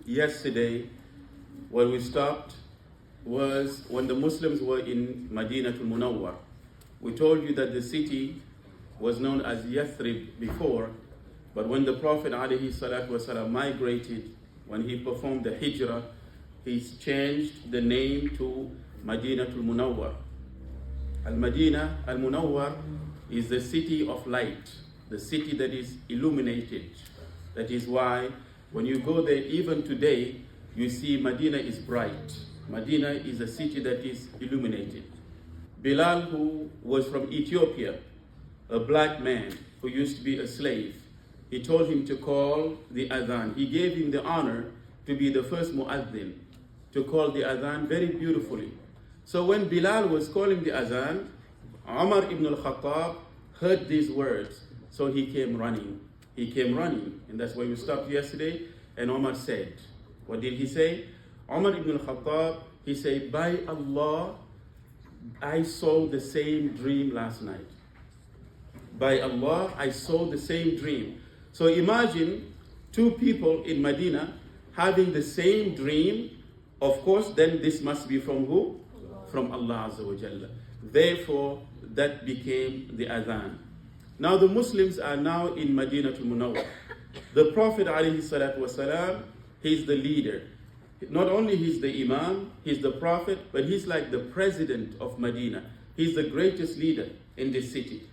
Yesterday, where we stopped was when the Muslims were in Madinatul Munawwar. We told you that the city was known as Yathrib before, but when the Prophet ﷺ migrated, when he performed the Hijrah, he changed the name to Madinatul Munawwar. Al-Madinah Al-Munawwar is the city of light, the city that is illuminated. That is why when you go there, even today, you see Medina is bright. Medina is a city that is illuminated. Bilal, who was from Ethiopia, a black man who used to be a slave, he told him to call the adhan. He gave him the honor to be the first muaddin, to call the adhan very beautifully. So when Bilal was calling the adhan, Umar ibn al-Khattab heard these words. So he came running. He came running. And that's why we stopped yesterday. And Umar said, what did he say? Umar ibn al-Khattab, he said, by Allah, I saw the same dream last night. By Allah, I saw the same dream. So imagine two people in Medina having the same dream. Of course, then this must be from who? From Allah Azza wa Jalla. Therefore, that became the adhan. Now the Muslims are now in Madinatul Munawwar. The Prophet ﷺ, he's the leader. Not only he's the Imam, he's the Prophet, but he's like the president of Medina. He's the greatest leader in this city.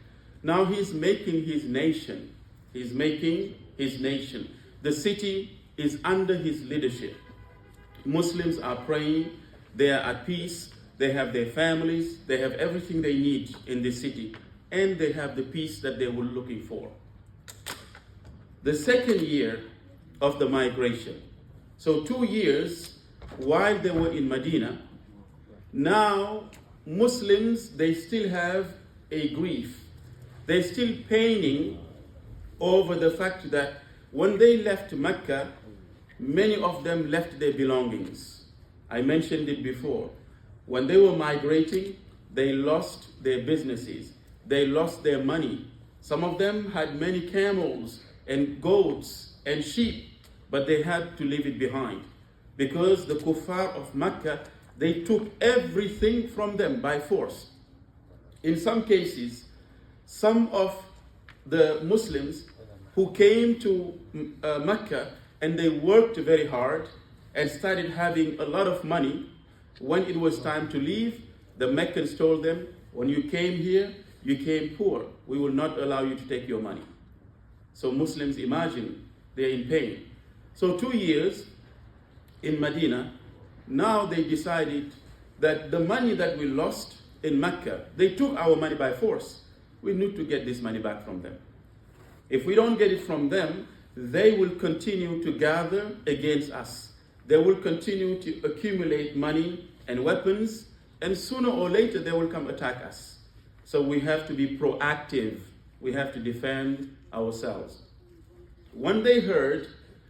Now he's making his nation. He's making his nation. The city is under his leadership. Muslims are praying, they are at peace, they have their families, they have everything they need in this city, and they have the peace that they were looking for. The second year of the migration, so 2 years while they were in Medina, now Muslims, they still have a grief. They're still paining over the fact that when they left Mecca, many of them left their belongings. I mentioned it before. When they were migrating, they lost their businesses. They lost their money. Some of them had many camels and goats and sheep, but they had to leave it behind because the kuffar of Mecca, they took everything from them by force. In some cases, some of the Muslims who came to Mecca and they worked very hard and started having a lot of money, when it was time to leave, the Meccans told them, when you came here, you came poor. We will not allow you to take your money. So Muslims, imagine, they're in pain. So 2 years in Medina, now they decided that the money that we lost in Mecca, they took our money by force. We need to get this money back from them. If we don't get it from them, they will continue to gather against us. They will continue to accumulate money and weapons, and sooner or later they will come attack us. So we have to be proactive. We have to defend ourselves. When they heard,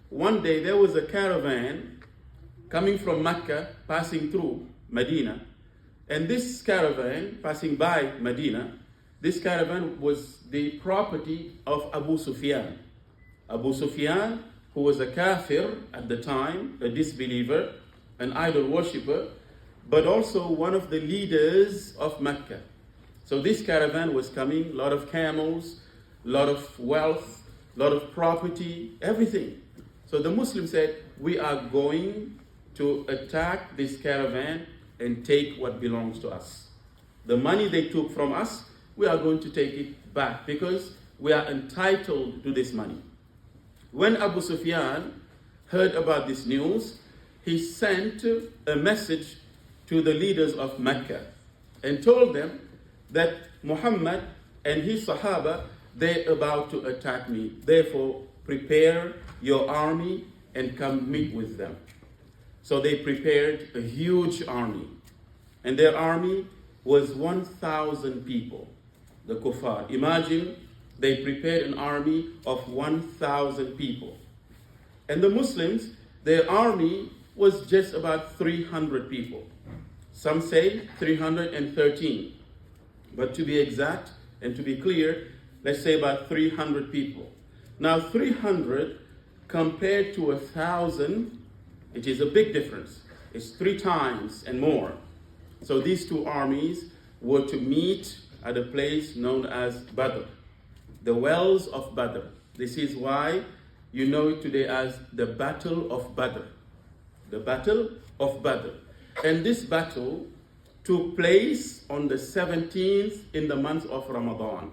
one day there was a caravan coming from Mecca, passing through Medina, and this caravan passing by Medina, this caravan was the property of Abu Sufyan. Abu Sufyan, who was a kafir at the time, a disbeliever, an idol worshipper, but also one of the leaders of Mecca. So this caravan was coming, a lot of camels, a lot of wealth, a lot of property, everything. So the Muslims said, we are going to attack this caravan and take what belongs to us. The money they took from us, we are going to take it back because we are entitled to this money. When Abu Sufyan heard about this news, he sent a message to the leaders of Mecca and told them that Muhammad and his Sahaba, they're about to attack me. Therefore, prepare your army and come meet with them. So they prepared a huge army. And their army was 1,000 people, the kuffar. Imagine they prepared an army of 1,000 people. And the Muslims, their army was just about 300 people. Some say 313. But to be exact and to be clear, let's say about 300 people. Now 300 compared to 1,000 It is a big difference. It's 3 times and more. So these two armies were to meet at a place known as Badr, the wells of Badr. This is why you know it today as the Battle of Badr. The Battle of Badr. And this battle took place on the 17th in the month of Ramadan.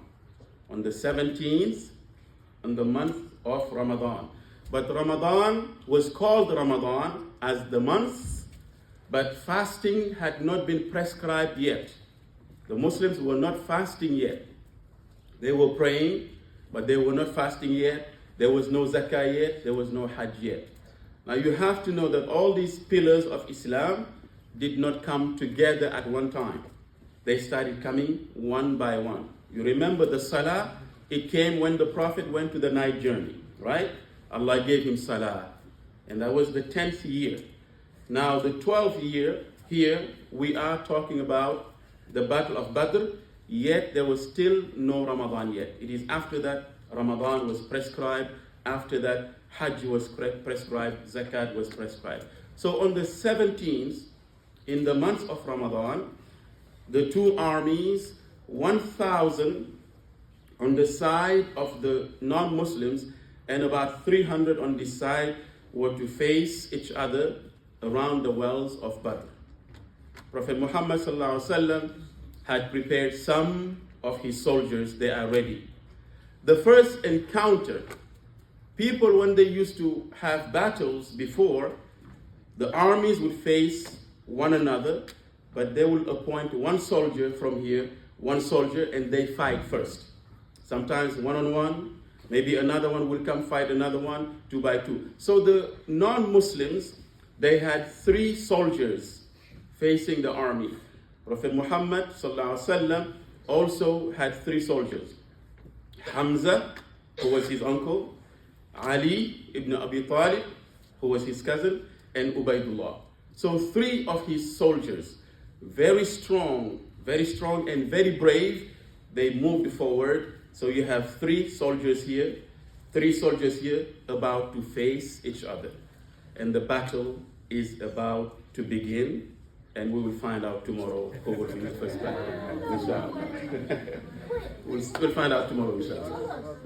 On the 17th in the month of Ramadan. But Ramadan was called Ramadan as the month, but fasting had not been prescribed yet. The Muslims were not fasting yet. They were praying, but they were not fasting yet. There was no zakah yet. There was no hajj yet. Now you have to know that all these pillars of Islam did not come together at one time. They started coming one by one. You remember the salah, it came when the Prophet went to the night journey, right? Allah gave him salah. And that was the 10th year. Now the 12th year, here we are talking about the Battle of Badr, yet there was still no Ramadan yet. It is after that Ramadan was prescribed, after that Hajj was prescribed, Zakat was prescribed. So on the 17th, in the month of Ramadan, the two armies, 1,000 on the side of the non-Muslims and about 300 on this side were to face each other around the wells of Badr. Prophet Muhammad had prepared some of his soldiers. They are ready. The first encounter, people when they used to have battles before, the armies would face one another, but they will appoint one soldier from here, one soldier, and they fight first. Sometimes one-on-one, maybe another one will come fight another one, 2 by 2. So the non-Muslims, they had 3 soldiers facing the army. Prophet Muhammad also had 3 soldiers. Hamza, who was his uncle, Ali ibn Abi Talib, who was his cousin, and Ubaidullah. So 3 of his soldiers, very strong and very brave, they moved forward. So you have 3 soldiers here, 3 soldiers here about to face each other. And the battle is about to begin, and we will find out tomorrow who will be the first battle, inshallah. We'll find out tomorrow, inshallah.